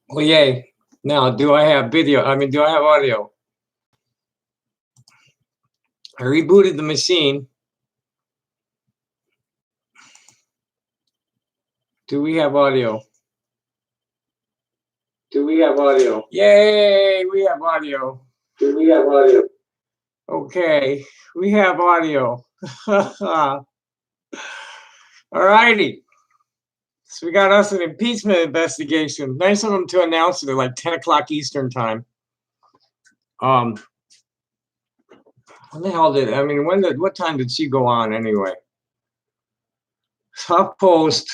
Well, yay. Now, do I have video? I mean, do I have audio? I rebooted the machine. Do we have audio? Do we have audio? Yay, we have audio. Do we have audio? Okay, we have audio. All righty. So we got us an impeachment investigation. Nice of them to announce it at like 10 o'clock Eastern time. When the hell did I mean? What time did she go on anyway? HuffPost.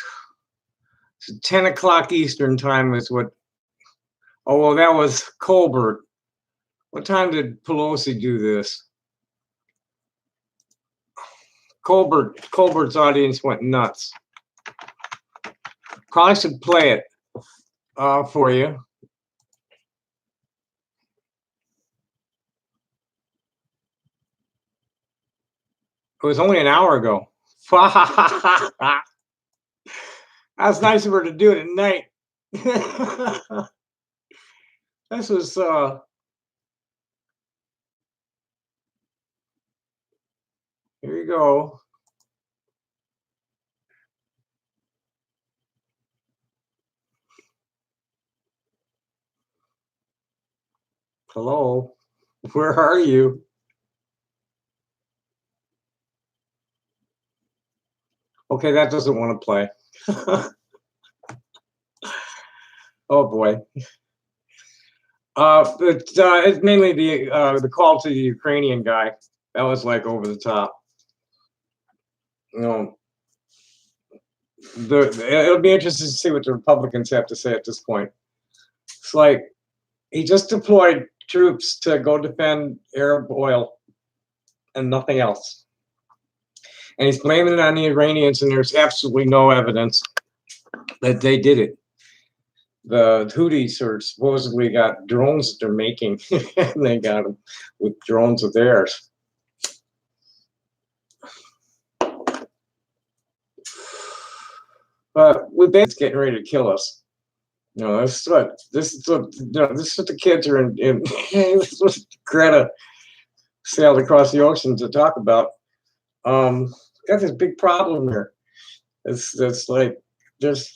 10 o'clock Eastern time is what. Oh well, that was Colbert. What time did Pelosi do this? Colbert's audience went nuts. Probably should play it for you. It was only an hour ago. That's nice of her to do it at night. This was here you go. Hello, where are you? Okay, that doesn't want to play. Oh boy. But it's mainly the call to the Ukrainian guy. That was like over the top. You know, it'll be interesting to see what the Republicans have to say at this point. It's like he just deployed troops to go defend Arab oil and nothing else. And he's blaming it on the Iranians, and there's absolutely no evidence that they did it. The Houthis are supposedly got drones that they're making, and they got them with drones of theirs. But we bet it's getting ready to kill us. You know, this is what the kids are in this is what Greta sailed across the ocean to talk about. Got this big problem here. It's like there's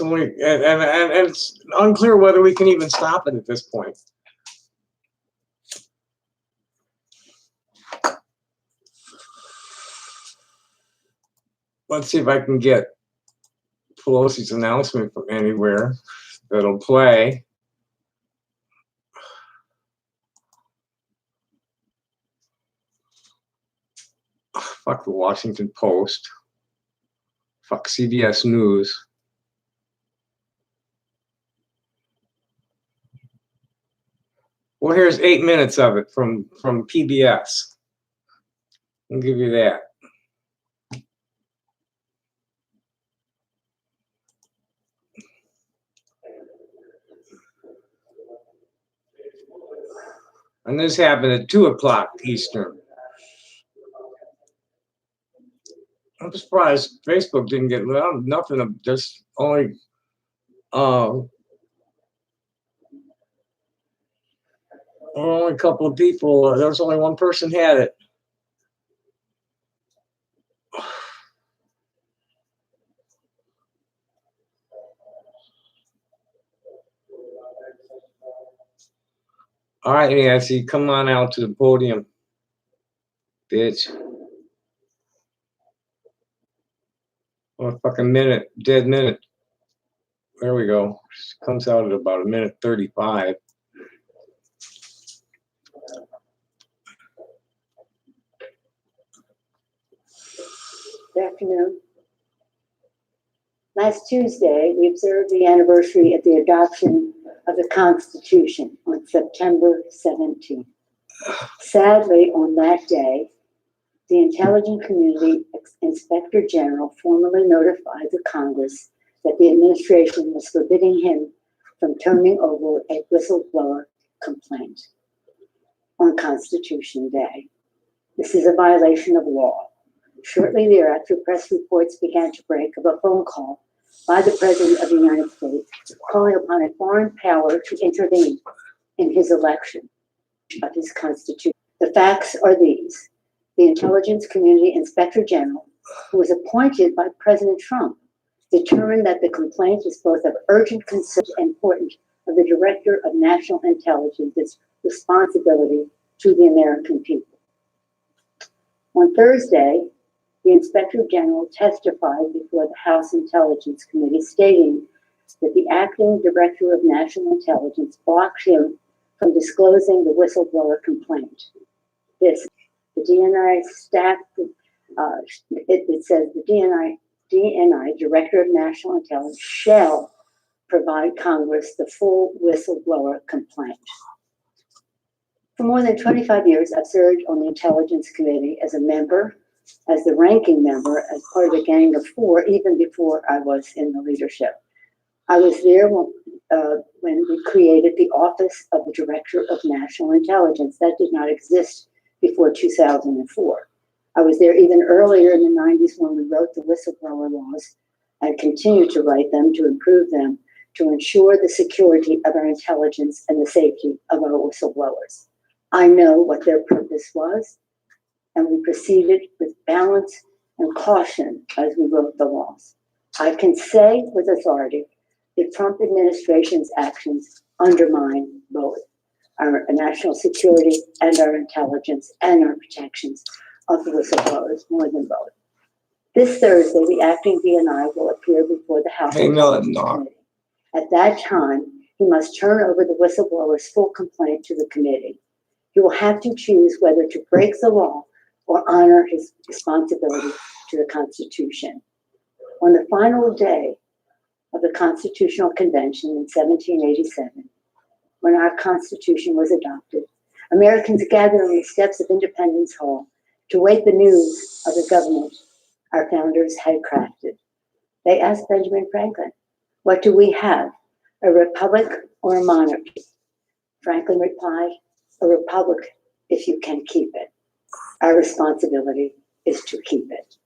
only and it's unclear whether we can even stop it at this point. Let's see if I can get Pelosi's announcement from anywhere that'll play. Fuck the Washington Post. Fuck CBS News. Well, here's 8 minutes of it from PBS. I'll give you that. And this happened at 2 o'clock Eastern. I'm surprised Facebook didn't get nothing of just only only a couple of people. There was only one person had it. All right, Nancy, come on out to the podium, bitch. Oh, fucking minute, dead minute. There we go. Comes out at about 1:35. Good afternoon. Last Tuesday, we observed the anniversary of the adoption of the Constitution on September 17th. Sadly, on that day, the Intelligence Community Inspector General formally notified the Congress that the administration was forbidding him from turning over a whistleblower complaint on Constitution Day. This is a violation of law. Shortly thereafter, press reports began to break of a phone call by the President of the United States calling upon a foreign power to intervene in his election of his constitution. The facts are these. The Intelligence Community Inspector General, who was appointed by President Trump, determined that the complaint is both of urgent concern and important of the Director of National Intelligence's responsibility to the American people. On Thursday, the Inspector General testified before the House Intelligence Committee, stating that the acting Director of National Intelligence blocked him from disclosing the whistleblower complaint. The DNI staff, it says the DNI, Director of National Intelligence, shall provide Congress the full whistleblower complaint. For more than 25 years, I've served on the Intelligence Committee as a member, as the ranking member, as part of a gang of four, even before I was in the leadership. I was there when we created the Office of the Director of National Intelligence. That did not exist before 2004. I was there even earlier in the 90s when we wrote the whistleblower laws and continue to write them to improve them, to ensure the security of our intelligence and the safety of our whistleblowers. I know what their purpose was, and we proceeded with balance and caution as we wrote the laws. I can say with authority the Trump administration's actions undermine both our national security and our intelligence and our protections of the whistleblowers, more than both. This Thursday, the acting DNI will appear before the House Committee. At that time, he must turn over the whistleblower's full complaint to the committee. He will have to choose whether to break the law or honor his responsibility to the Constitution. On the final day of the Constitutional Convention in 1787, when our Constitution was adopted, Americans gathered on the steps of Independence Hall to await the news of the government our founders had crafted. They asked Benjamin Franklin, "What do we have, a republic or a monarchy?" Franklin replied, "A republic if you can keep it. Our responsibility is to keep it."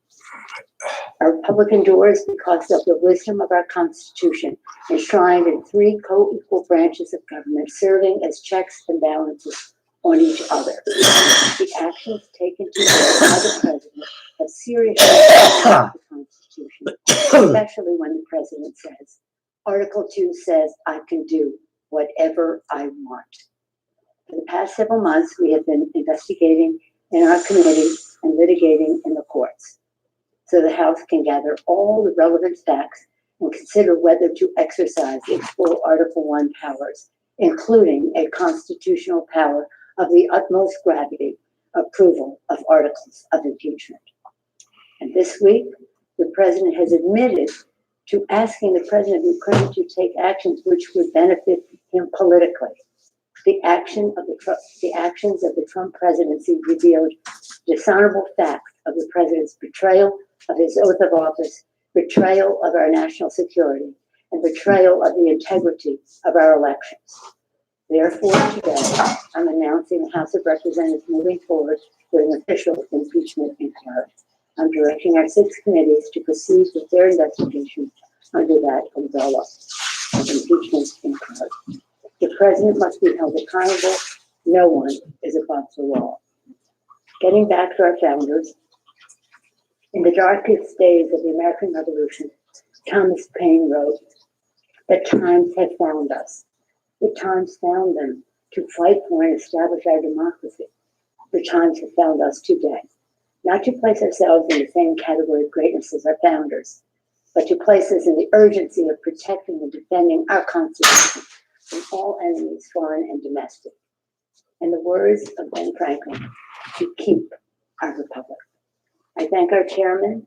Our republic endures because of the wisdom of our Constitution, enshrined in three co-equal branches of government, serving as checks and balances on each other. The actions taken today by the president have seriously violated the Constitution, especially when the president says, Article 2 says I can do whatever I want. For the past several months, we have been investigating in our committee and litigating in the courts, so the House can gather all the relevant facts and consider whether to exercise its full Article 1 powers, including a constitutional power of the utmost gravity, approval of articles of impeachment. And this week, the president has admitted to asking the president of Ukraine to take actions which would benefit him politically. The actions of the Trump presidency revealed dishonorable facts of the president's betrayal of his oath of office, betrayal of our national security, and betrayal of the integrity of our elections. Therefore, today, I'm announcing the House of Representatives moving forward with an official impeachment inquiry. I'm directing our 6 committees to proceed with their investigation under that umbrella of impeachment inquiry. The president must be held accountable. No one is above the law. Getting back to our founders, in the darkest days of the American Revolution, Thomas Paine wrote, "The times have found us. The times found them to fight for and establish our democracy. The times have found us today, not to place ourselves in the same category of greatness as our founders, but to place us in the urgency of protecting and defending our Constitution from all enemies, foreign and domestic." In the words of Ben Franklin, to keep our republic. I thank our Chairman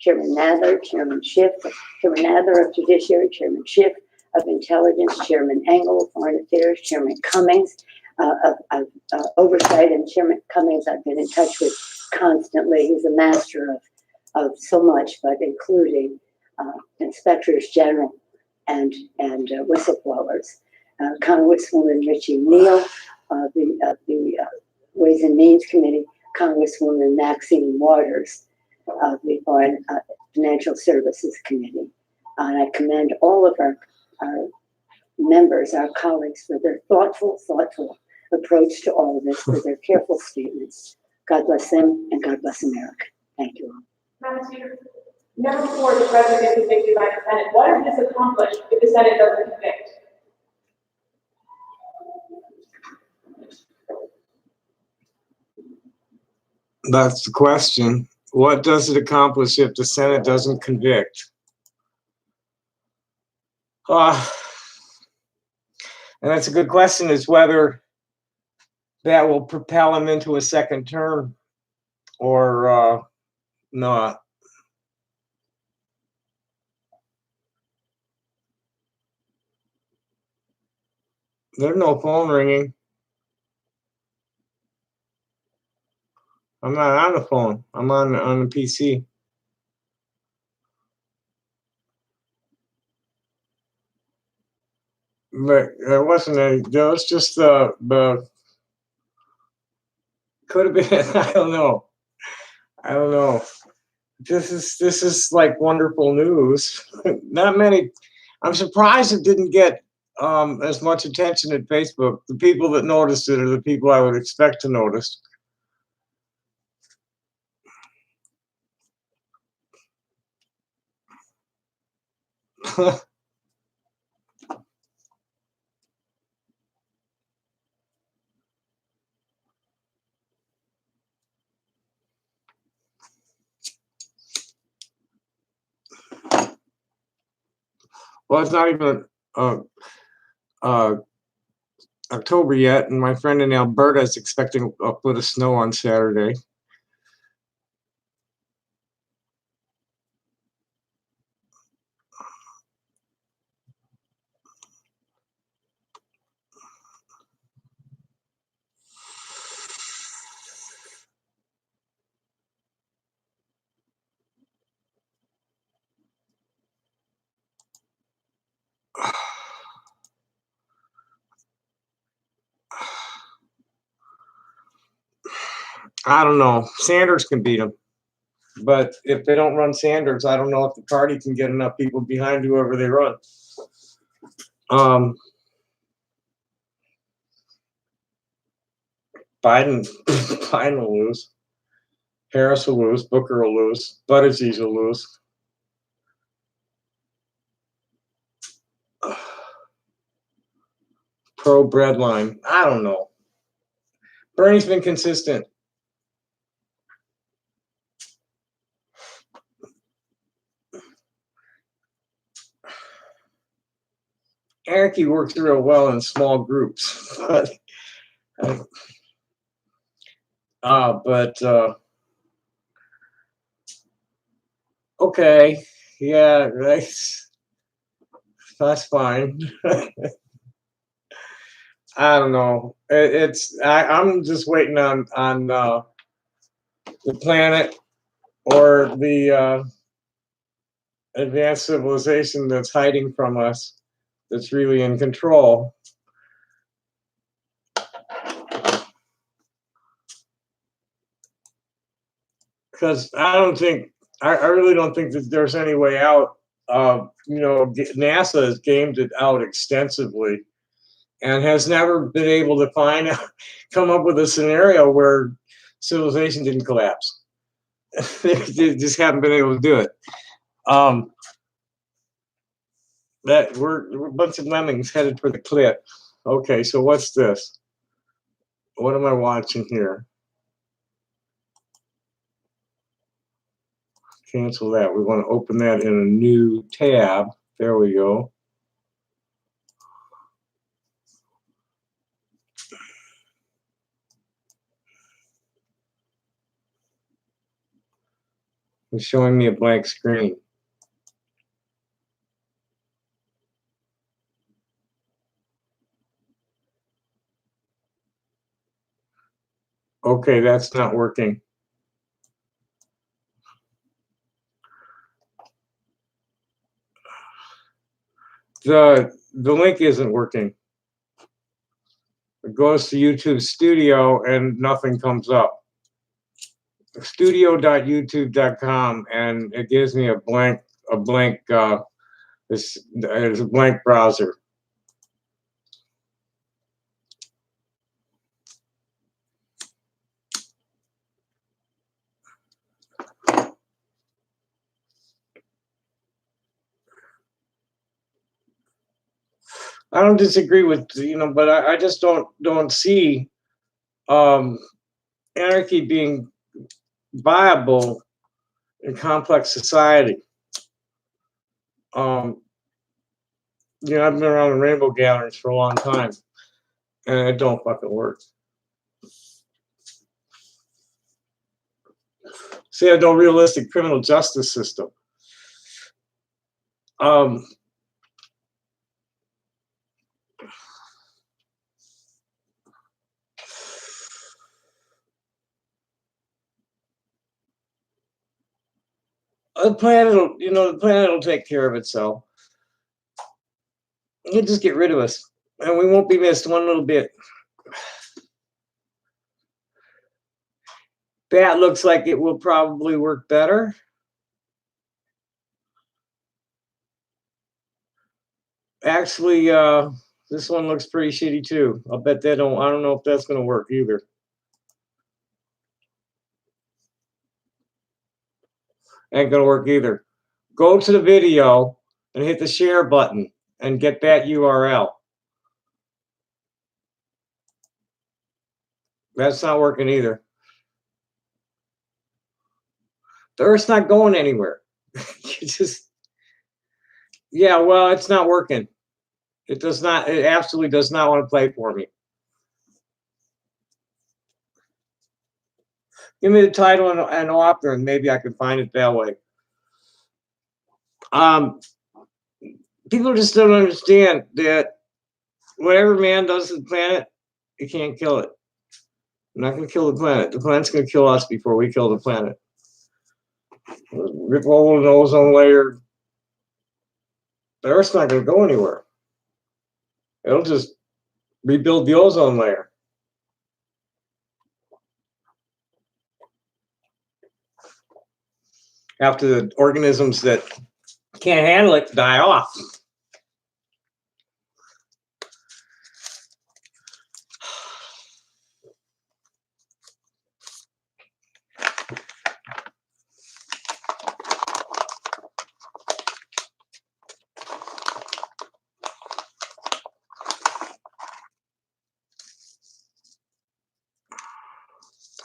Nadler, Chairman Schiff, Chairman Nadler of Judiciary, Chairman Schiff of Intelligence, Chairman Engel of Foreign Affairs, Chairman Cummings of Oversight, and Chairman Cummings I've been in touch with constantly. He's a master of so much, but including inspectors general and whistleblowers. Congresswoman Richie Neal of the Ways and Means Committee, Congresswoman Maxine Waters of the Foreign Financial Services Committee. And I commend all of our our members, our colleagues, for their thoughtful approach to all of this, for their careful statements. God bless them, and God bless America. Thank you all. Madam Speaker, never before the president is convicted by the Senate. What does this accomplish if the Senate doesn't convict? That's the question. What does it accomplish if the Senate doesn't convict? And that's a good question, is whether that will propel him into a second term or not. There's no phone ringing. I'm not on the phone. I'm on the PC. But there wasn't any. There was just the could have been. I don't know. I don't know. This is like wonderful news. Not many. I'm surprised it didn't get as much attention at Facebook. The people that noticed it are the people I would expect to notice. Well, it's not even October yet, and my friend in Alberta is expecting a foot of snow on Saturday. I don't know. Sanders can beat him. But if they don't run Sanders, I don't know if the party can get enough people behind whoever they run. Biden will lose. Harris will lose. Booker will lose. Buttigieg will lose. Pro breadline. I don't know. Bernie's been consistent. Anarchy works real well in small groups, but okay, yeah, that's fine. I don't know. I'm just waiting on the planet or the advanced civilization that's hiding from us, that's really in control. Because I really don't think that there's any way out. NASA has gamed it out extensively and has never been able to come up with a scenario where civilization didn't collapse. They just haven't been able to do it. That we're a bunch of lemmings headed for the cliff. Okay, so what's this? What am I watching here? Cancel that. We want to open that in a new tab. There we go. It's showing me a blank screen. Okay, that's not working. The link isn't working. It goes to YouTube Studio and nothing comes up. Studio.youtube.com, and it gives me a blank It's a blank browser. I don't disagree with, but I just don't see anarchy being viable in complex society. I've been around the rainbow gatherings for a long time, and it don't fucking work. See, I have no realistic criminal justice system. The planet will take care of itself. He'll just get rid of us, and we won't be missed one little bit. That looks like it will probably work better. Actually, this one looks pretty shitty too. I'll bet I don't know if that's going to work either. Ain't going to work either. Go to the video and hit the share button and get that URL. That's not working either. The Earth's not going anywhere. Yeah, well, it's not working. It absolutely does not want to play for me. Give me the title and author, and maybe I can find it that way. People just don't understand that whatever man does to the planet, you can't kill it. I'm not going to kill the planet. The planet's going to kill us before we kill the planet. Rip a hole in the ozone layer. The Earth's not going to go anywhere. It'll just rebuild the ozone layer. After the organisms that can't handle it die off.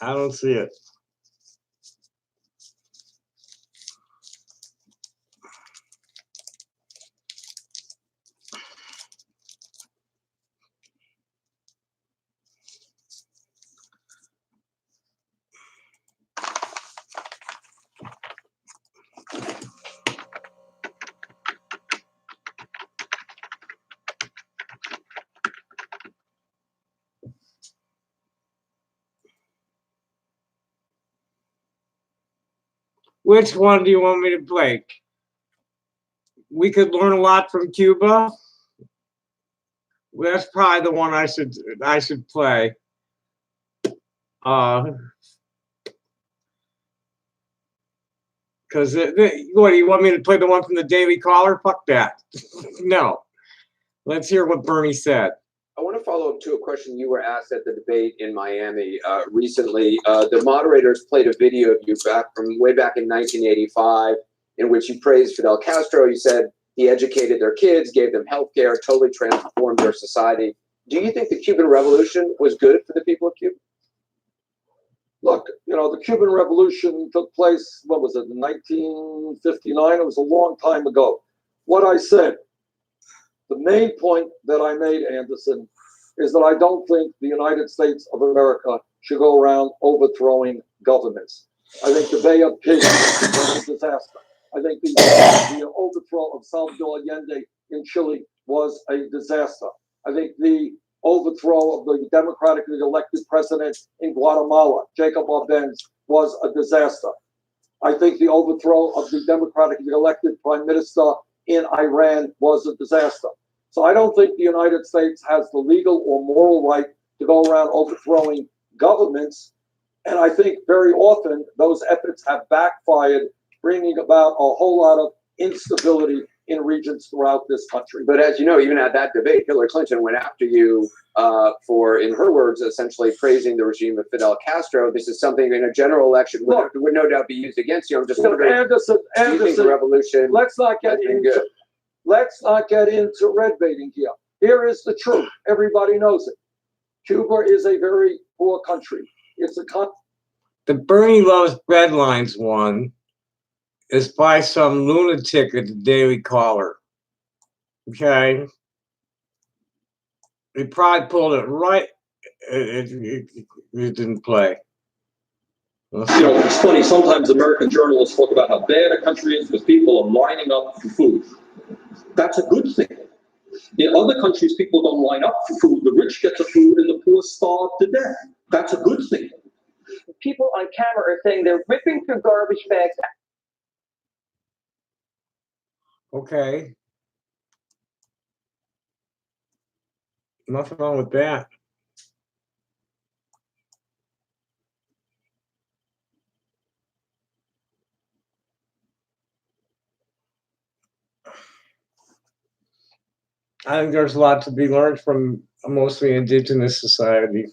I don't see it. Which one do you want me to play? We could learn a lot from Cuba. Well, that's probably the one I should play. Because what, do you want me to play the one from the Daily Caller? Fuck that. No. Let's hear what Bernie said. I want to follow up to a question you were asked at the debate in Miami recently. The moderators played a video of you way back in 1985, in which you praised Fidel Castro. You said he educated their kids, gave them health care, totally transformed their society. Do you think the Cuban Revolution was good for the people of Cuba? Look, the Cuban Revolution took place, what was it, in 1959? It was a long time ago. What I said, the main point that I made, Anderson, is that I don't think the United States of America should go around overthrowing governments. I think the Bay of Pigs was a disaster. I think the overthrow of Salvador Allende in Chile was a disaster. I think the overthrow of the democratically elected president in Guatemala, Jacob Arbenz, was a disaster. I think the overthrow of the democratically elected prime minister in Iran was a disaster. So I don't think the United States has the legal or moral right to go around overthrowing governments. And I think very often those efforts have backfired, bringing about a whole lot of instability in regions throughout this country. But as you know, even at that debate, Hillary Clinton went after you for, in her words, essentially praising the regime of Fidel Castro. This is something in a general election would no doubt be used against you. I'm just wondering, Anderson, do you think the revolution let's not get has been into good? let's not get into red baiting here. Here is the truth. Everybody knows it. Cuba is a very poor country. It's a The Bernie Loves Breadlines one is by some lunatic at the Daily Caller. Okay? He probably pulled it right. It didn't play. It's funny, sometimes American journalists talk about how bad a country is because people are lining up for food. That's a good thing. In other countries, people don't line up for food. The rich get the food and the poor starve to death. That's a good thing. People on camera are saying they're ripping through garbage bags. Okay. Nothing wrong with that. I think there's a lot to be learned from a mostly indigenous society.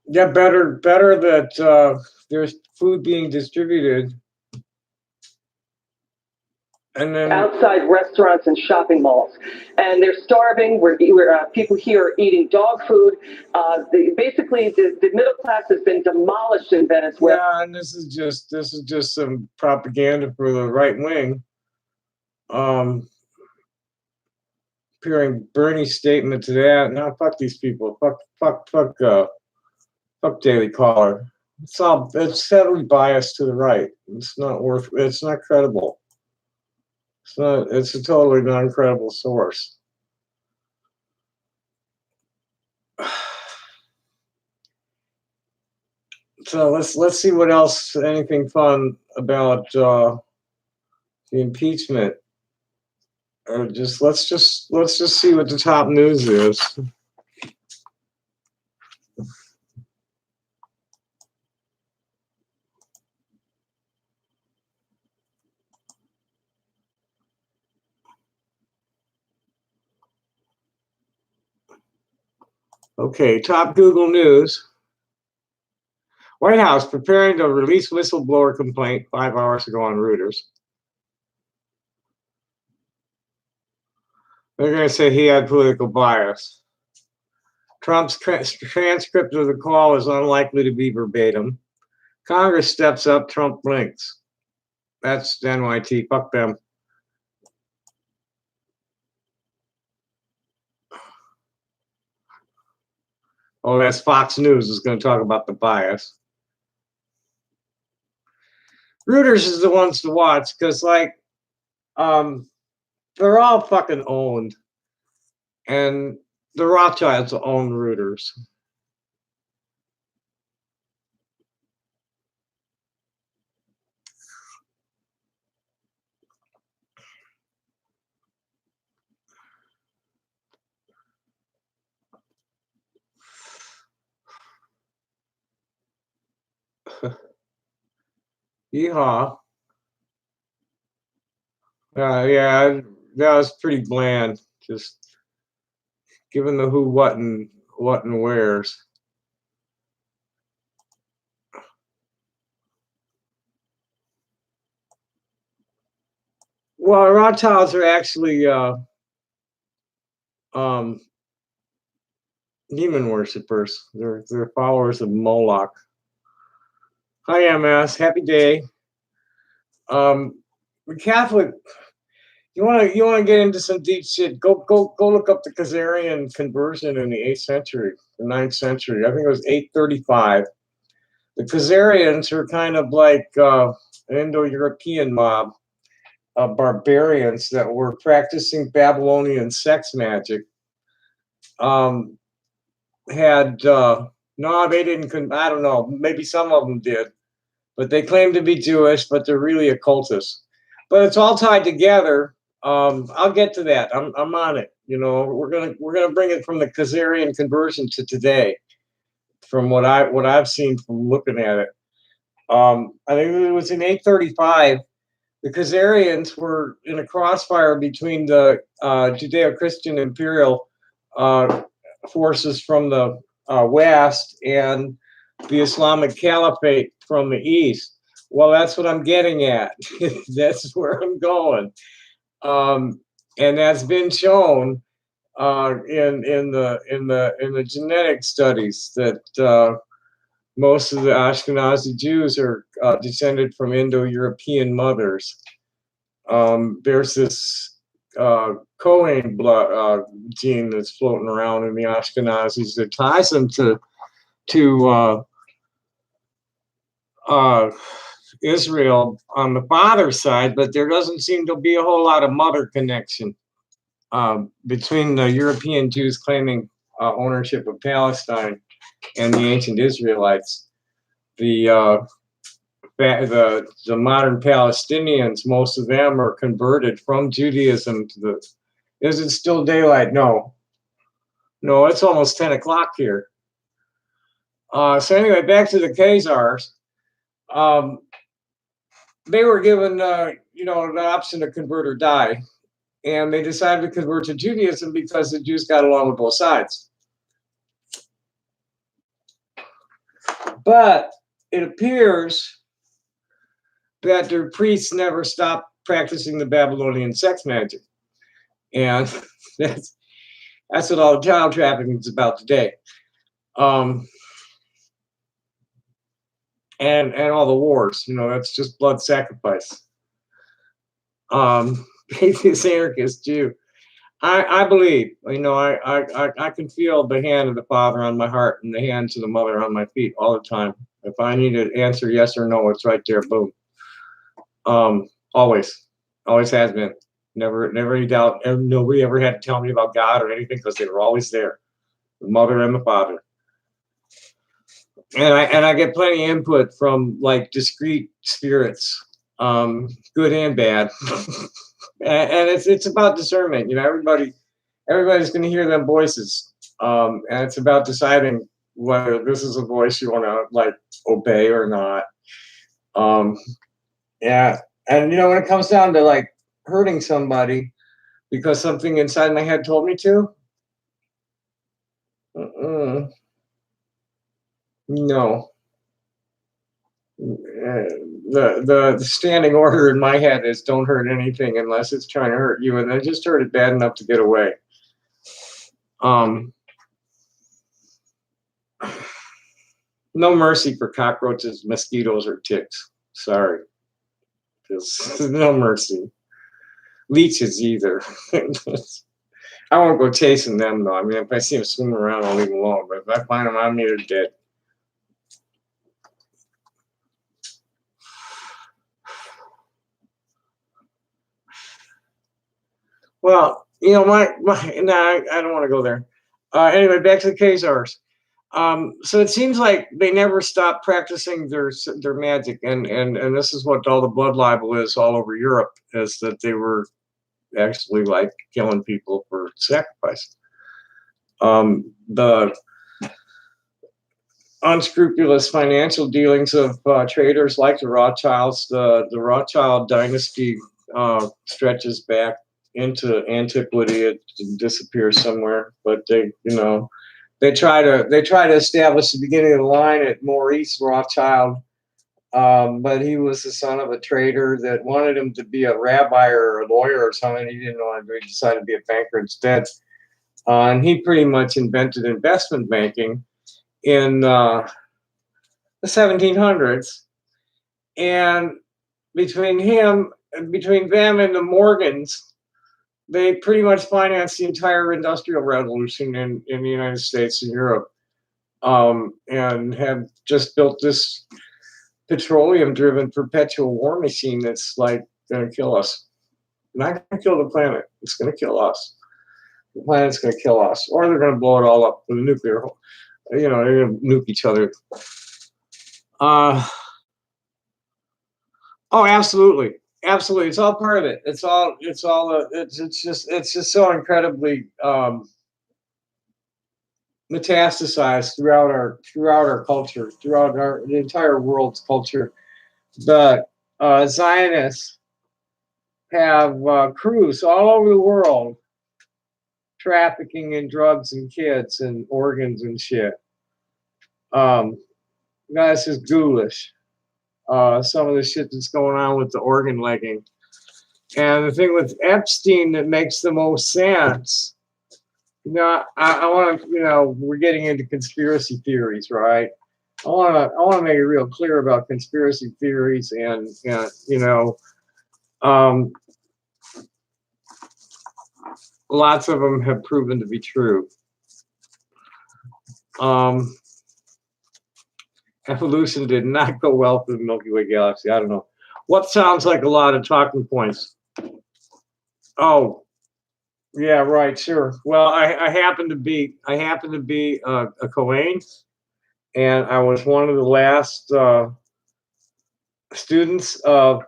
Yeah, better that there's food being distributed, and then Outside restaurants and shopping malls, and they're starving. People here are eating dog food. Basically, the middle class has been demolished in Venezuela. yeah, and this is just some propaganda for the right wing. Hearing Bernie's statement to that, no, fuck these people, fuck Daily Caller. It's heavily biased to the right. It's not credible. It's a totally non-credible source. So let's see what else, anything fun about the impeachment. Or let's just see what the top news is. Okay, top Google News. White House preparing to release whistleblower complaint 5 hours ago on Reuters. They're going to say he had political bias. Trump's transcript of the call is unlikely to be verbatim. Congress steps up, Trump blinks. That's NYT. Fuck them. Oh, that's Fox News is going to talk about the bias. Reuters is the ones to watch because, like, they're all fucking owned. And the Rothschilds own Reuters. Yeehaw. Yeah, that was pretty bland. Just giving the who, what, and where's. Well, Rothschilds are actually demon worshippers. They're followers of Moloch. Hi, MS. Happy day. The Catholic. You want to get into some deep shit? Go look up the Khazarian conversion in the 8th century, the 9th century. I think it was 835. The Khazarians are kind of like an Indo-European mob of barbarians that were practicing Babylonian sex magic. No, they didn't. I don't know. Maybe some of them did, but they claim to be Jewish, but they're really occultists. But it's all tied together. I'll get to that. I'm on it. You know, we're gonna bring it from the Khazarian conversion to today, from what I've seen from looking at it. I think it was in 835. The Khazarians were in a crossfire between the Judeo-Christian imperial forces from the west and the Islamic Caliphate from the east. Well, that's what I'm getting at. That's where I'm going, and that's been shown in the genetic studies that most of the Ashkenazi Jews are descended from Indo-European mothers. There's this Cohen blood gene that's floating around in the Ashkenazis that ties them to Israel on the father's side, but there doesn't seem to be a whole lot of mother connection between the European Jews claiming ownership of Palestine and the ancient Israelites. The modern Palestinians, most of them are converted from Judaism to the. Is it still daylight? No, it's almost 10 o'clock here. So anyway, back to the Khazars. They were given, an option to convert or die, and they decided to convert to Judaism because the Jews got along with both sides. But it appears that their priests never stopped practicing the Babylonian sex magic, and that's what all the child trafficking is about today, and all the wars. That's just blood sacrifice. Atheist anarchist Jew. I believe. I can feel the hand of the Father on my heart and the hands of the Mother on my feet all the time. If I need to answer yes or no, it's right there. Boom. Always has been. Never any doubt. Nobody ever had to tell me about God or anything because they were always there, the Mother and the Father. And I get plenty of input from like discrete spirits, good and bad, and it's about discernment. Everybody's going to hear them voices, and it's about deciding whether this is a voice you want to like obey or not. Yeah. And when it comes down to like hurting somebody because something inside my head told me to, no. The standing order in my head is don't hurt anything unless it's trying to hurt you, and I just hurt it bad enough to get away. No mercy for cockroaches, mosquitoes, or ticks. Sorry. No mercy. Leeches either. I won't go chasing them though. I mean, if I see them swimming around, I'll leave them alone. But if I find them on me, they're dead. Well, I don't want to go there. Anyway, back to the Khazars. So it seems like they never stopped practicing their magic, and this is what all the blood libel is all over Europe, is that they were actually like killing people for sacrifice. The unscrupulous financial dealings of traders like the Rothschilds, the Rothschild dynasty stretches back into antiquity. It disappears somewhere, but they try to establish the beginning of the line at Maurice Rothschild, but he was the son of a trader that wanted him to be a rabbi or a lawyer or something. He didn't want to. He decided to be a banker instead, and he pretty much invented investment banking in the 1700s. And between them and the Morgans, they pretty much financed the entire industrial revolution in the United States and Europe, and have just built this petroleum-driven perpetual war machine that's like going to kill us. Not going to kill the planet. It's going to kill us. The planet's going to kill us, or they're going to blow it all up with a nuclear. They're going to nuke each other. Oh, absolutely. absolutely, it's all part of it. It's just so incredibly metastasized throughout our culture, throughout the entire world's culture. The Zionists have crews all over the world trafficking in drugs and kids and organs and shit. That's just ghoulish. Some of the shit that's going on with the organ legging. And the thing with Epstein that makes the most sense, I want to, we're getting into conspiracy theories, right? I want to make it real clear about conspiracy theories, and lots of them have proven to be true. Evolution did not go well for the Milky Way galaxy. I don't know. What sounds like a lot of talking points? Oh, yeah, right, sure. Well, I happen to be a Cohen, and I was one of the last students of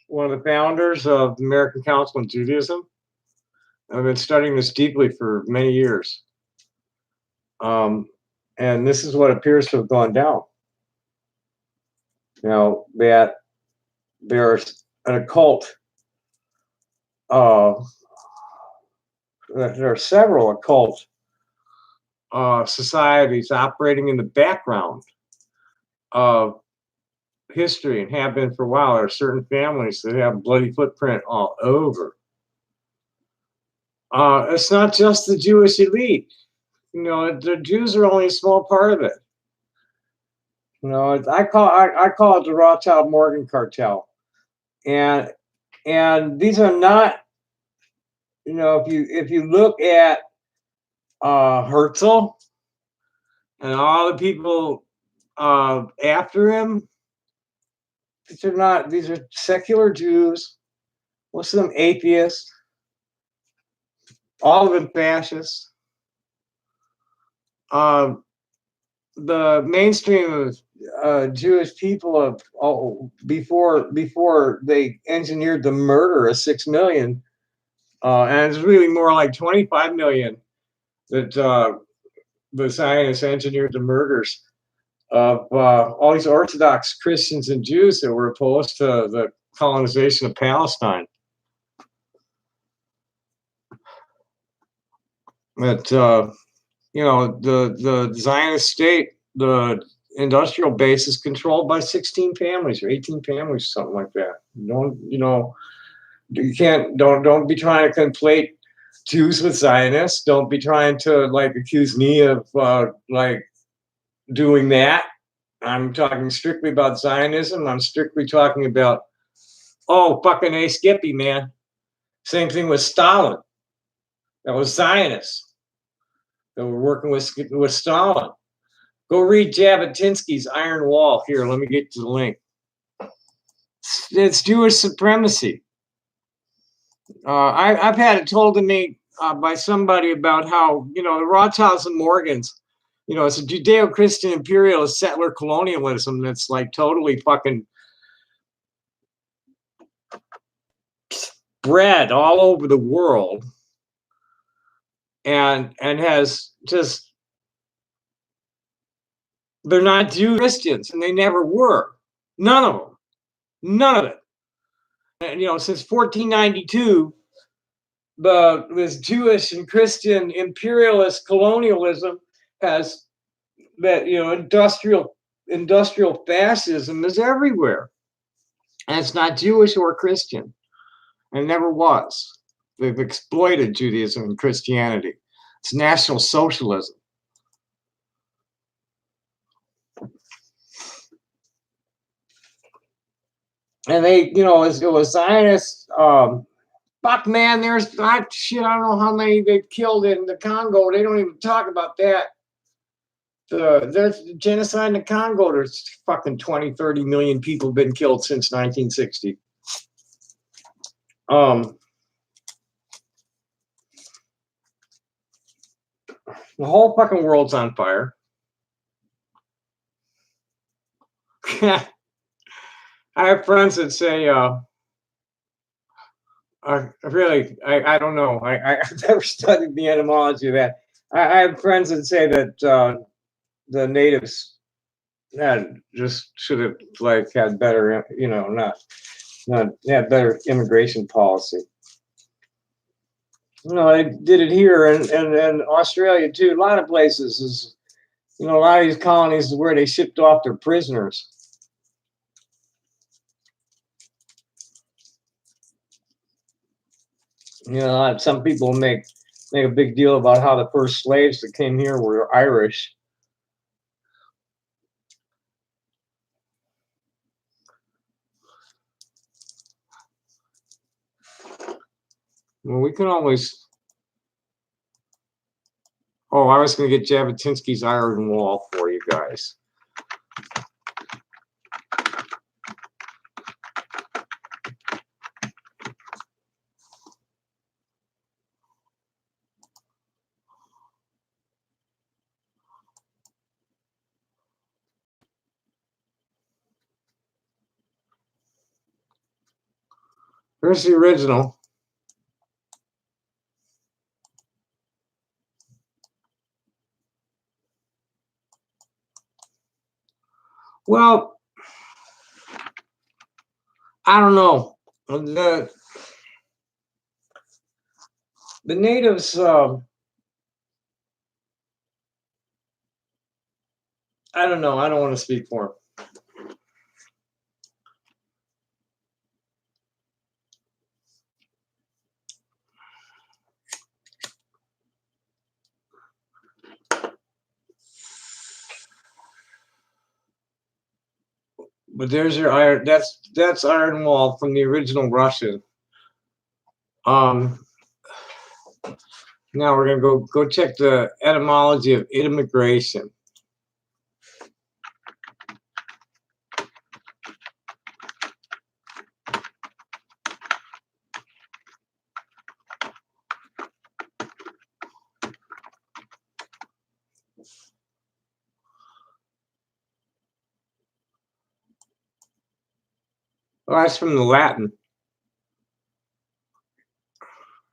one of the founders of the American Council on Judaism. I've been studying this deeply for many years. And this is what appears to have gone down. Now, that there's an occult, there are several occult societies operating in the background of history and have been for a while. There are certain families that have bloody footprint all over. It's not just the Jewish elite. The Jews are only a small part of it. I call it the Rothschild Morgan cartel, and these are not. If you look at Herzl and all the people after him, these are secular Jews, most of them atheists, all of them fascists. The mainstream of Jewish people before they engineered the murder of 6 million, and it's really more like 25 million that the Zionists engineered the murders of all these Orthodox Christians and Jews that were opposed to the colonization of Palestine. But the Zionist state, the industrial base, is controlled by 16 families or 18 families, something like that. Don't be trying to conflate Jews with Zionists. Don't be trying to accuse me of doing that. I'm talking strictly about Zionism. I'm strictly talking about, fucking A, Skippy, man. Same thing with Stalin. That was Zionists that were working with Stalin. Go read Jabotinsky's Iron Wall. Here, let me get to the link. It's Jewish supremacy. I've had it told to me by somebody about how, the Rothschilds and Morgans, it's a Judeo-Christian imperialist settler colonialism that's totally fucking spread all over the world and has just, they're not Jew Christians, and they never were. None of them. None of it. And, since 1492, this Jewish and Christian imperialist colonialism has that, industrial fascism is everywhere. And it's not Jewish or Christian. And it never was. They've exploited Judaism and Christianity. It's National Socialism. And they, it was Zionists. Fuck, man, there's I don't know how many they've killed in the Congo. They don't even talk about that. There's genocide in the Congo. There's fucking 20, 30 million people been killed since 1960. The whole fucking world's on fire. I have friends that say, I don't know. I've never studied the etymology of that. I have friends that say that the natives just should have like had better, not had better immigration policy. I did it here and Australia too. A lot of places is, a lot of these colonies is where they shipped off their prisoners. Some people make a big deal about how the first slaves that came here were Irish. Well, we can always. Oh, I was going to get Jabotinsky's Iron Wall for you guys. Here's the original. Well, I don't know. The natives, I don't know. I don't want to speak for them. But there's your iron. That's Iron Wall from the original Russian. Now we're gonna go check the etymology of immigration. Well, that's from the Latin,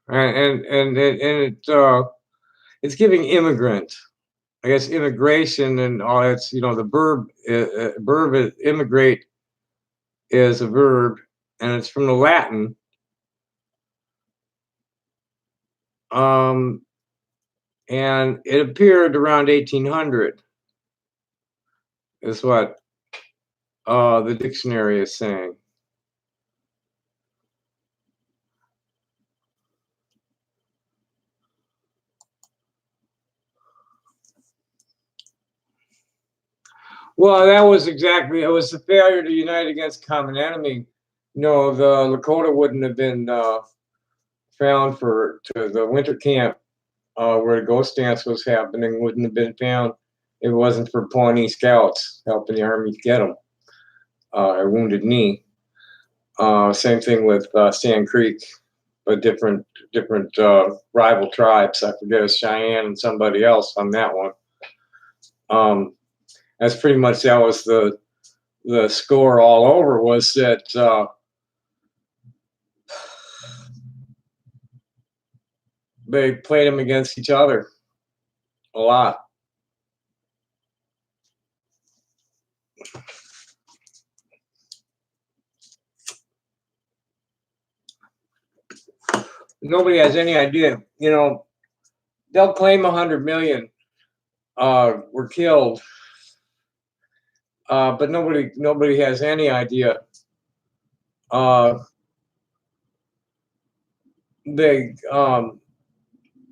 and it's giving immigrant. I guess immigration and all that's, the verb immigrate is a verb, and it's from the Latin. And it appeared around 1800. Is what the dictionary is saying. Well, that was exactly, it was the failure to unite against common enemy. No, the Lakota wouldn't have been found to the winter camp where the ghost dance was happening, wouldn't have been found if it wasn't for Pawnee scouts helping the army get them. A wounded knee. Same thing with Sand Creek, but different rival tribes. I forget, it's Cheyenne and somebody else on that one. That's pretty much, that was the score all over, was that they played them against each other a lot. Nobody has any idea. They'll claim 100 million were killed, but nobody has any idea.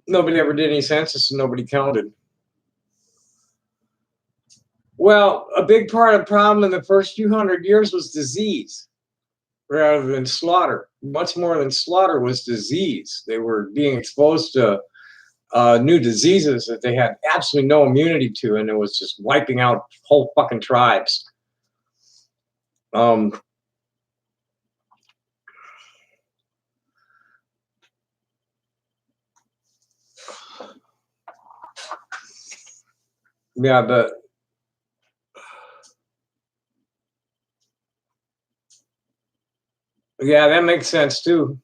Nobody ever did any census and nobody counted. Well, a big part of the problem in the first few hundred years was disease rather than slaughter. Much more than slaughter was disease. They were being exposed to new diseases that they had absolutely no immunity to, and it was just wiping out whole fucking tribes. Yeah, yeah, that makes sense too.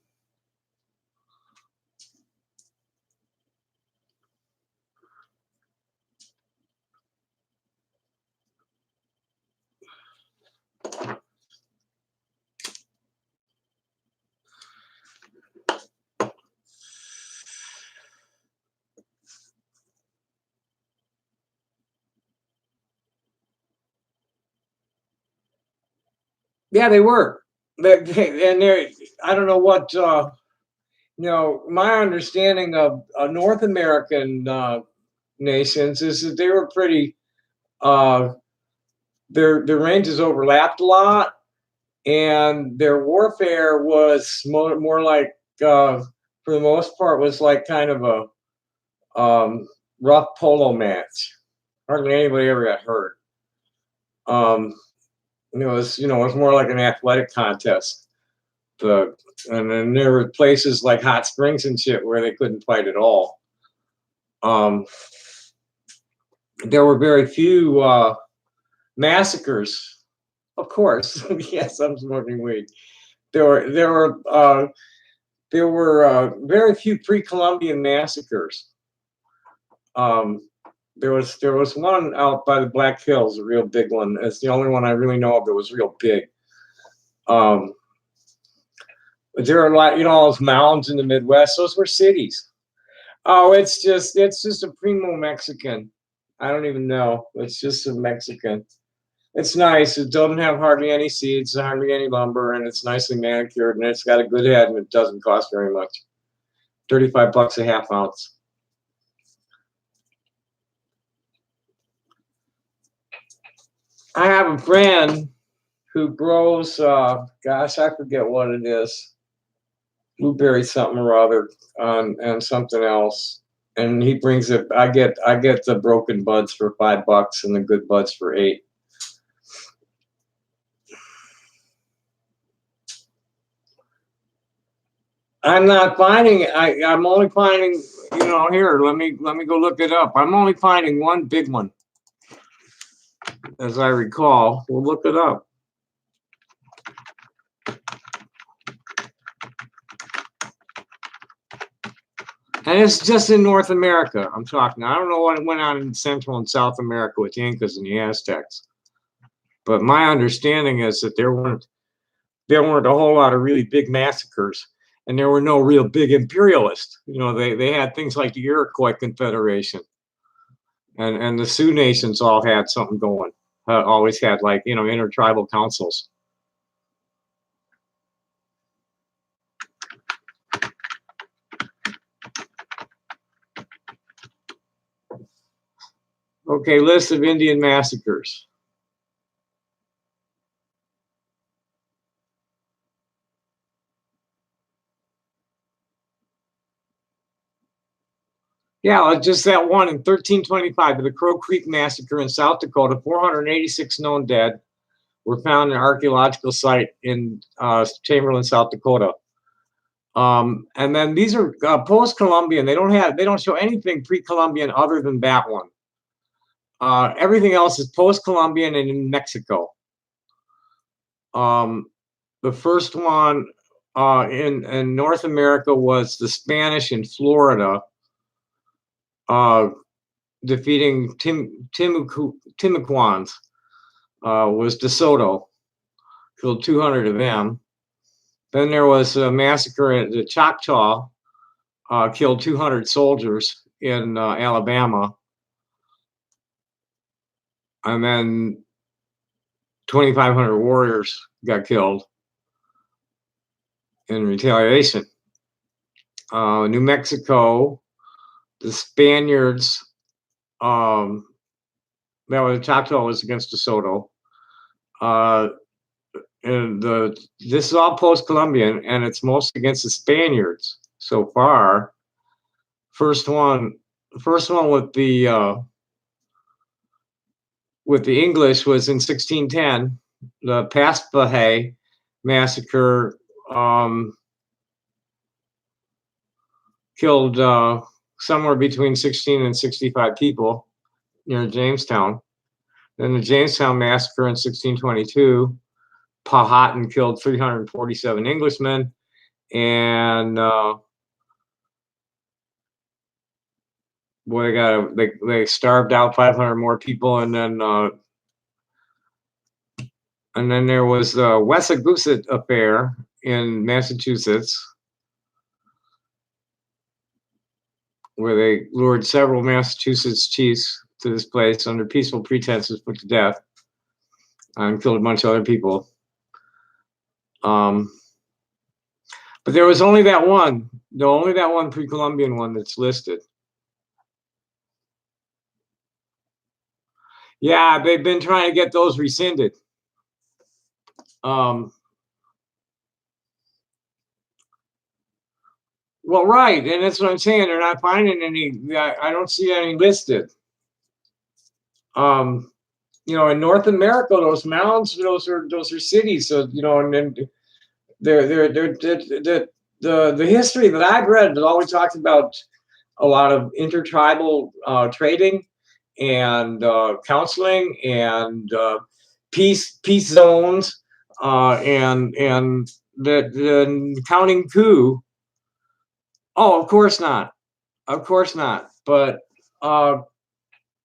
Yeah, they were. And they're, I don't know what, my understanding of North American nations is that they were pretty, uh, their ranges overlapped a lot, and their warfare was more like, for the most part, was like kind of a rough polo match. Hardly anybody ever got hurt. Um, it was more like an athletic contest. And then there were places like Hot Springs and shit where they couldn't fight at all. Um, there were very few massacres, of course. Yes, I'm smoking weed. There were very few pre-Columbian massacres. There was one out by the Black Hills, a real big one. It's the only one I really know of that was real big. There are a lot, all those mounds in the Midwest. Those were cities. Oh, it's just a primo Mexican. I don't even know. It's just a Mexican. It's nice. It doesn't have hardly any seeds, hardly any lumber, and it's nicely manicured, and it's got a good head, and it doesn't cost very much. $35 a half ounce. I have a friend who grows, gosh, I forget what it is. Blueberry something or other, and something else. And he brings it. I get the broken buds for $5 and the good buds for $8. I'm not finding. I'm only finding. Here. Let me go look it up. I'm only finding one big one, as I recall. We'll look it up. And it's just in North America. I'm talking. I don't know what went on in Central and South America with the Incas and the Aztecs, but my understanding is that there weren't a whole lot of really big massacres, and there were no real big imperialists. They had things like the Iroquois Confederation, and the Sioux nations all had something going. Always had, like, intertribal councils. Okay, list of Indian massacres. Yeah, just that one in 1325, the Crow Creek Massacre in South Dakota. 486 known dead were found in an archaeological site in Chamberlain, South Dakota. And then these are post-Columbian. They don't show anything pre-Columbian other than that one. Everything else is post-Columbian and in Mexico. The first one in North America was the Spanish in Florida, defeating Timucuans. Was DeSoto, killed 200 of them. Then there was a massacre at the Choctaw, killed 200 soldiers in Alabama. And then 2,500 warriors got killed in retaliation. New Mexico, the Spaniards, the Choctaw was against DeSoto. And this is all post-Columbian, and it's mostly against the Spaniards so far. First one with the English was in 1610, the Paspahegh massacre. Killed somewhere between 16 and 65 people near Jamestown. Then the Jamestown massacre in 1622, Powhatan killed 347 Englishmen, and they starved out 500 more people, and then there was the Wessagusset affair in Massachusetts, where they lured several Massachusetts chiefs to this place under peaceful pretenses, put to death, and killed a bunch of other people. But there was only that one, pre-Columbian one that's listed. Yeah, they've been trying to get those rescinded. Well, right, and that's what I'm saying. They're not finding any. I don't see any listed. In North America, those mounds, those are cities. So and then the history that I've read that always talks about a lot of intertribal trading and counseling and peace zones and the counting coup. Oh, of course not. Of course not. But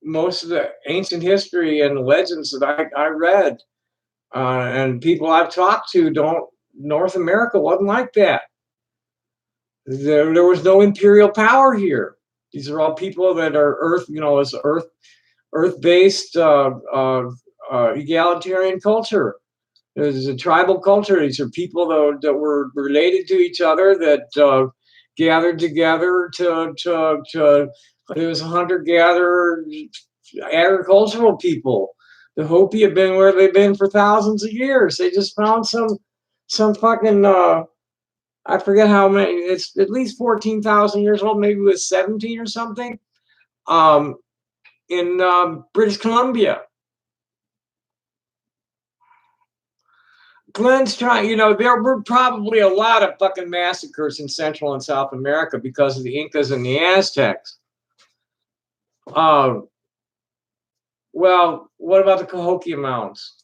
most of the ancient history and legends that I read and people I've talked to North America wasn't like that. There was no imperial power here. These are all people that are earth-based egalitarian culture. There's a tribal culture. These are people that were related to each other that gathered together to. There was a hunter-gatherer, agricultural people. The Hopi have been where they've been for thousands of years. They just found some fucking I forget how many. It's at least 14,000 years old. Maybe it was 17 or something. In British Columbia. Glenn's trying, there were probably a lot of fucking massacres in Central and South America because of the Incas and the Aztecs. Well, what about the Cahokia Mounds?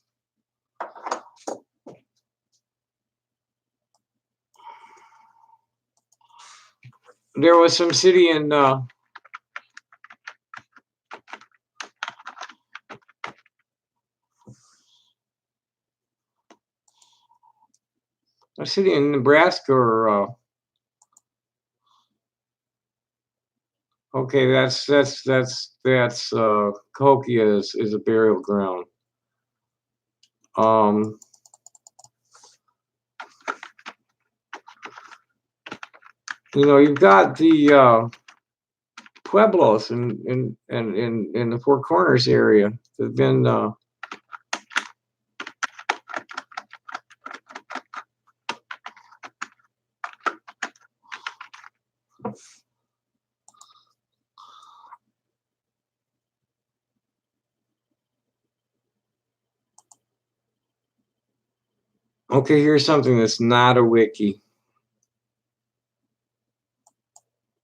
There was some city in a city in Nebraska or okay, that's Cahokia is a burial ground. You've got the pueblos in the Four Corners area that have been okay, here's something that's not a wiki.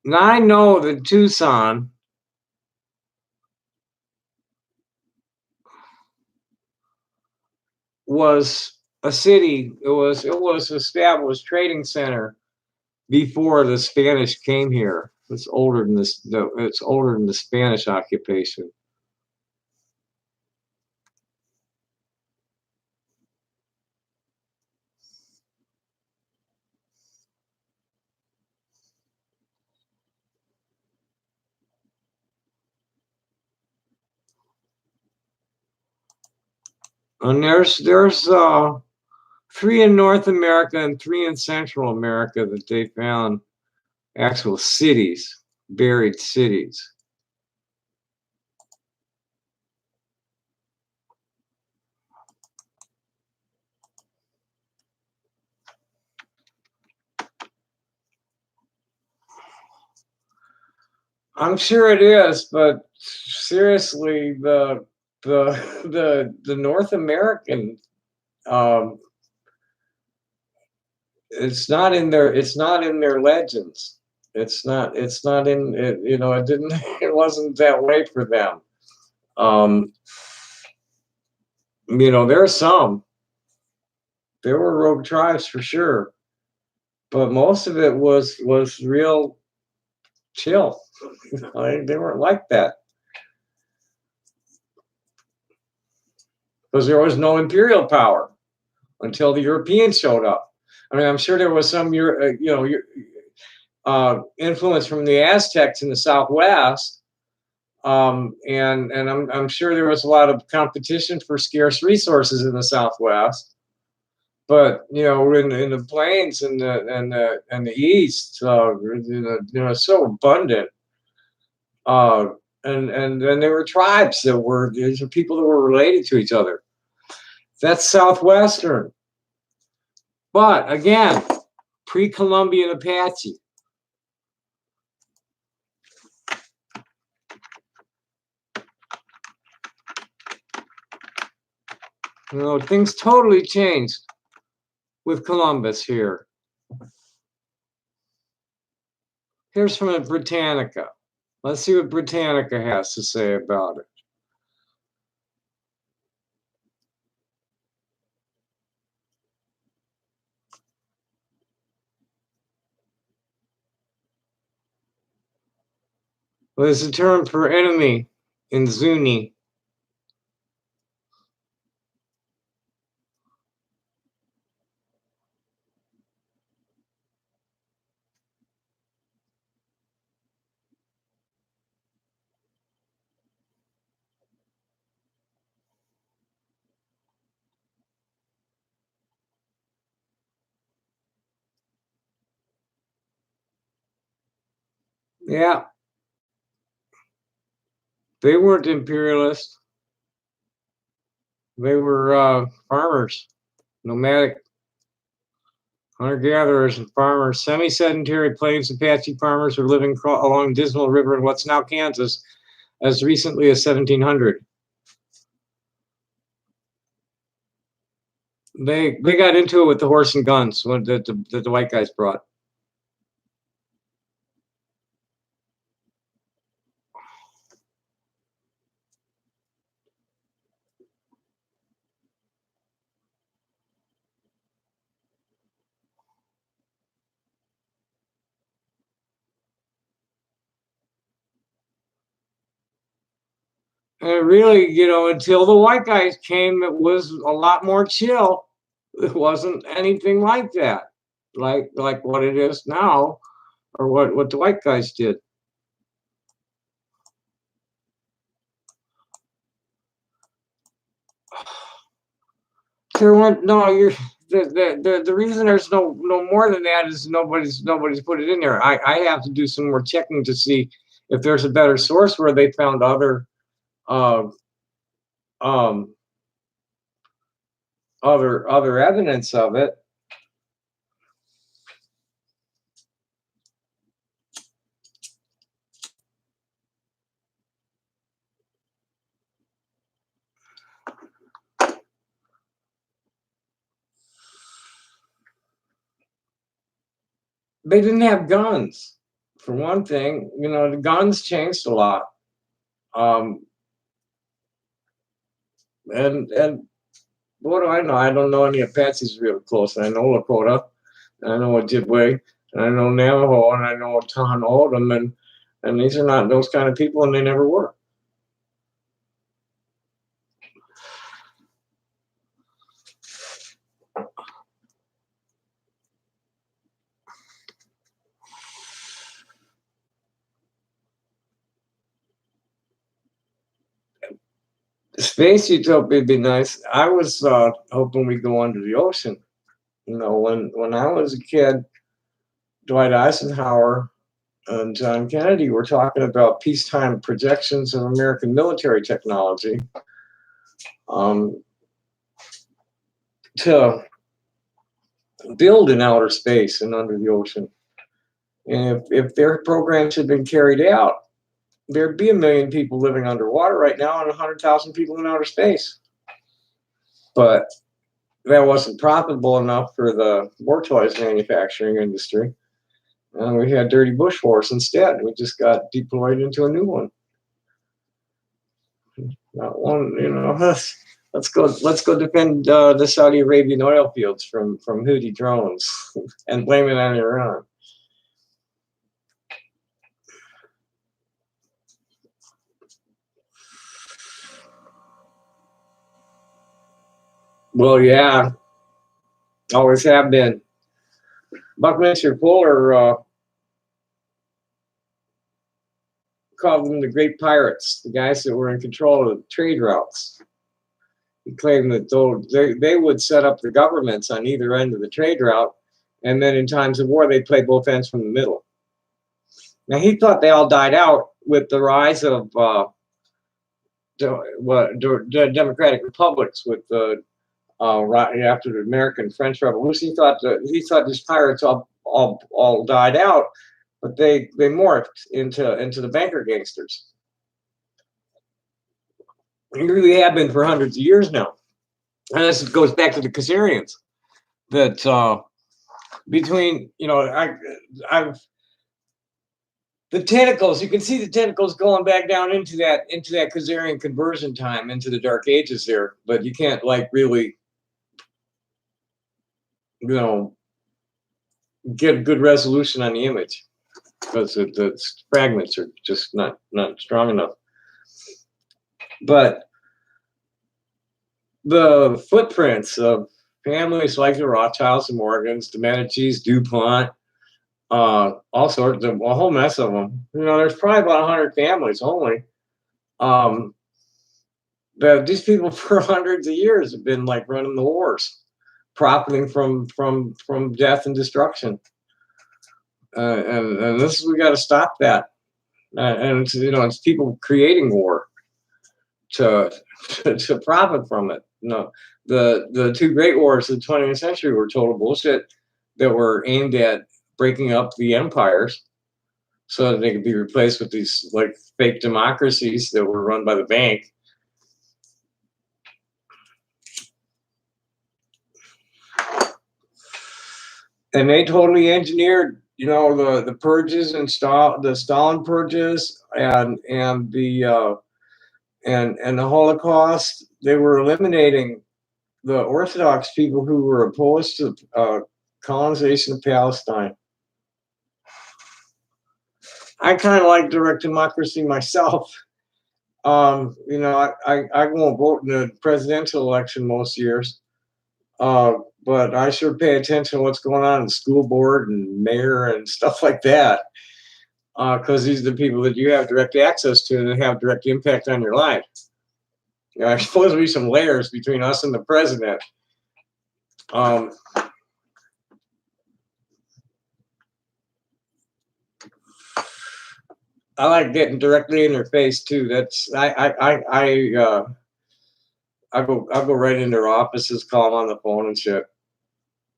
Now I know that Tucson was a city. It was established trading center before the Spanish came here. It's older than this. It's older than the Spanish occupation. And there's 3 in North America and 3 in Central America that they found actual cities, buried cities. I'm sure it is, but seriously, the North American, it's not in their legends. It's not in it, it didn't it wasn't that way for them. There were rogue tribes for sure, but most of it was real chill. They weren't like that because there was no imperial power until the Europeans showed up. I mean, I'm sure there was some influence from the Aztecs in the Southwest, and I'm sure there was a lot of competition for scarce resources in the Southwest. But in the plains and the east, so abundant. And then there were tribes these are people that were related to each other. That's southwestern. But again, pre-Columbian Apache. Things totally changed with Columbus here. Here's from the Britannica. Let's see what Britannica has to say about it. Well, there's a term for enemy in Zuni. Yeah, they weren't imperialists. They were farmers, nomadic hunter-gatherers and farmers. Semi-sedentary Plains Apache farmers were living along Dismal River in what's now Kansas as recently as 1700. They got into it with the horse and guns that the white guys brought. And really, until the white guys came, it was a lot more chill. It wasn't anything like that, like what it is now, or what the white guys did. There weren't the reason there's no more than that is nobody's put it in there. I have to do some more checking to see if there's a better source where they found other other evidence of it. They didn't have guns, for one thing. The guns changed a lot. And what do I know? I don't know any Apaches real close. I know Lakota, and I know Ojibwe, and I know Navajo, and I know Tohono O'odham, and these are not those kind of people, and they never were. Space utopia would be nice. I was hoping we'd go under the ocean. When I was a kid, Dwight Eisenhower and John Kennedy were talking about peacetime projections of American military technology to build in outer space and under the ocean. And if their programs had been carried out, there'd be 1 million people living underwater right now and 100,000 people in outer space. But that wasn't profitable enough for the war toys manufacturing industry. And we had dirty bush wars instead. We just got deployed into a new one. Not one, let's go defend the Saudi Arabian oil fields from Houthi drones and blame it on Iran. Well, yeah, always have been. Buckminster Fuller called them the great pirates, the guys that were in control of the trade routes. He claimed that they would set up the governments on either end of the trade route, and then in times of war, they'd play both ends from the middle. Now, he thought they all died out with the rise of democratic republics with the right after the American French Revolution. He thought these pirates all died out, but they morphed into the banker gangsters. And really have been for hundreds of years now. And this goes back to the Khazarians. That between the tentacles, you can see the tentacles going back down into that Khazarian conversion time, into the Dark Ages there, but you can't like really get good resolution on the image because the fragments are just not strong enough. But the footprints of families like the Rothschilds, the Morgans, the Medici's, DuPont, all sorts of a whole mess of them. There's probably about 100 families only. But these people for hundreds of years have been like running the wars, profiting from death and destruction. And we got to stop that. And it's people creating war to profit from it. The two great wars of the 20th century were total bullshit that were aimed at breaking up the empires so that they could be replaced with these like fake democracies that were run by the bank. And they totally engineered, the purges and the Stalin purges and the Holocaust. They were eliminating the Orthodox people who were opposed to colonization of Palestine. I kind of like direct democracy myself. I won't vote in the presidential election most years, but I sure pay attention to what's going on in the school board and mayor and stuff like that, because these are the people that you have direct access to and have direct impact on your life. There's supposed to be some layers between us and the president. I like getting directly in their face too. That's I'll go right into their offices, call them on the phone and shit.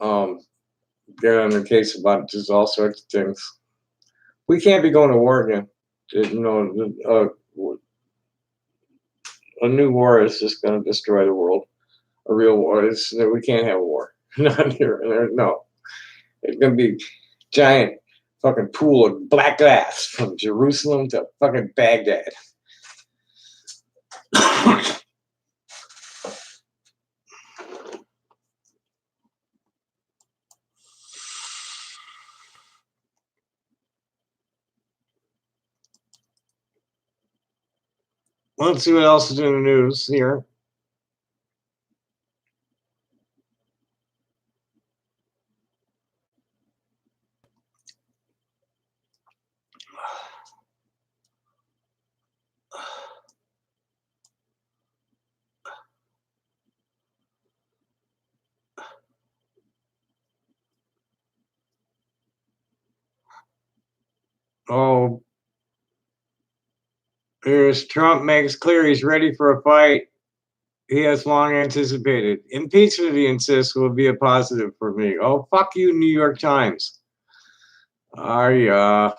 Get on their case about just all sorts of things. We can't be going to war again. A new war is just going to destroy the world. A real war we can't have a war. Not here. No, it's going to be giant fucking pool of black glass from Jerusalem to fucking Baghdad. Let's see what else is in the news here. Oh, here's Trump makes clear he's ready for a fight he has long anticipated. Impeachment, he insists, will be a positive for me. Oh, fuck you, New York Times. And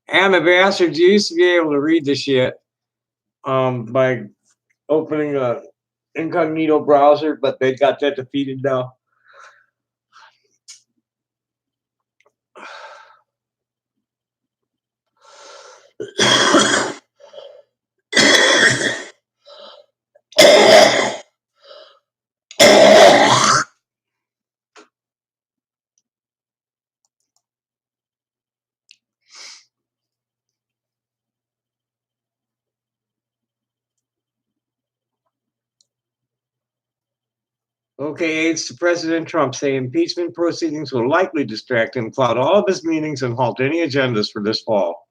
the bastards used to be able to read the shit by opening a incognito browser, but they got that defeated now. Okay, aides to President Trump say impeachment proceedings will likely distract him, cloud all of his meetings, and halt any agendas for this fall.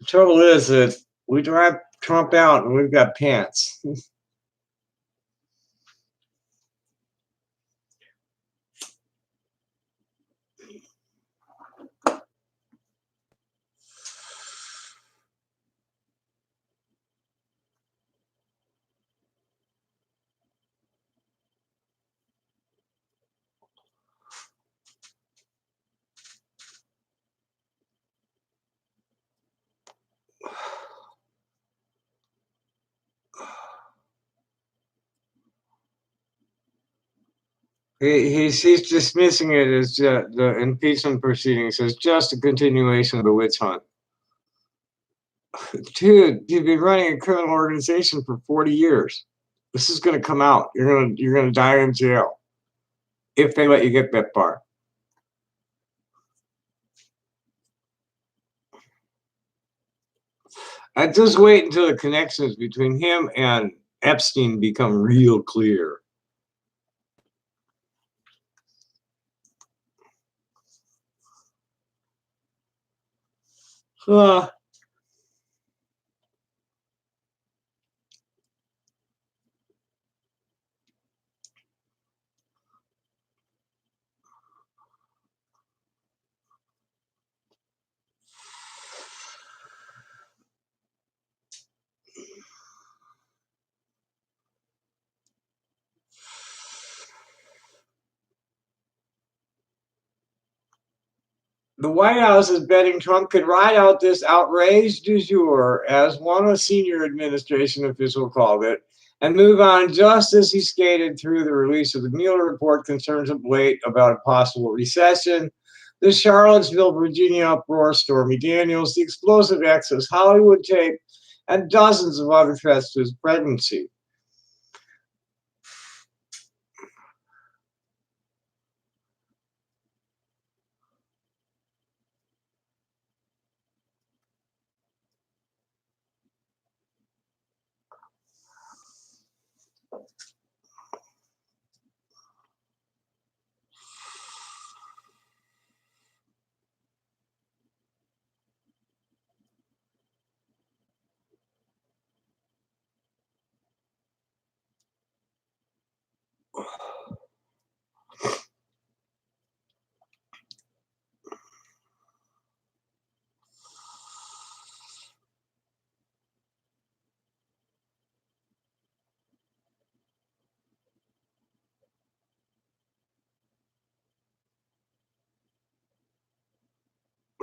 The trouble is that we drive Trump out and we've got pants. He's dismissing it as the impeachment proceedings as just a continuation of the witch hunt. Dude, you've been running a criminal organization for 40 years. This is going to come out. You're gonna die in jail if they let you get that far. I just wait until the connections between him and Epstein become real clear. Uh, The White House is betting Trump could ride out this outrage du jour, as one senior administration official called it, and move on just as he skated through the release of the Mueller report concerns of late about a possible recession, the Charlottesville, Virginia uproar, Stormy Daniels, the explosive access Hollywood tape, and dozens of other threats to his presidency.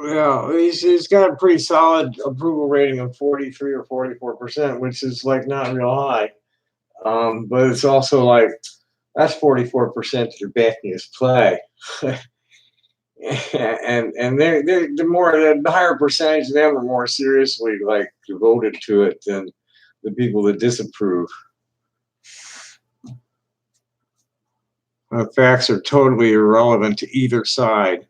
Yeah, he's got a pretty solid approval rating of 43 or 44%, which is like not real high. But it's also like that's 44% that are backing his play. and they're the higher percentage of them are more seriously like devoted to it than the people that disapprove. The facts are totally irrelevant to either side.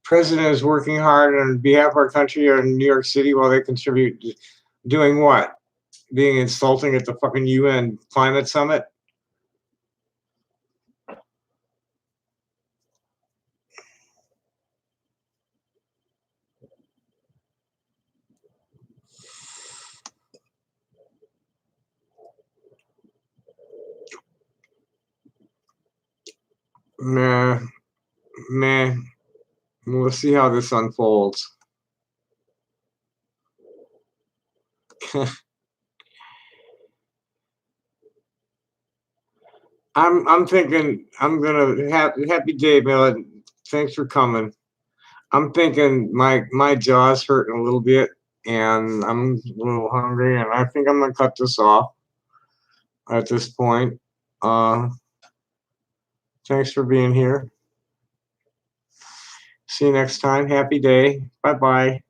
President is working hard on behalf of our country in New York City while they contribute. Doing what? Being insulting at the fucking UN climate summit? Nah, man. We'll see how this unfolds. I'm thinking I'm gonna happy day, Millet. Thanks for coming. I'm thinking my jaw's hurting a little bit and I'm a little hungry and I think I'm gonna cut this off at this point. Uh, thanks for being here. See you next time. Happy day. Bye bye.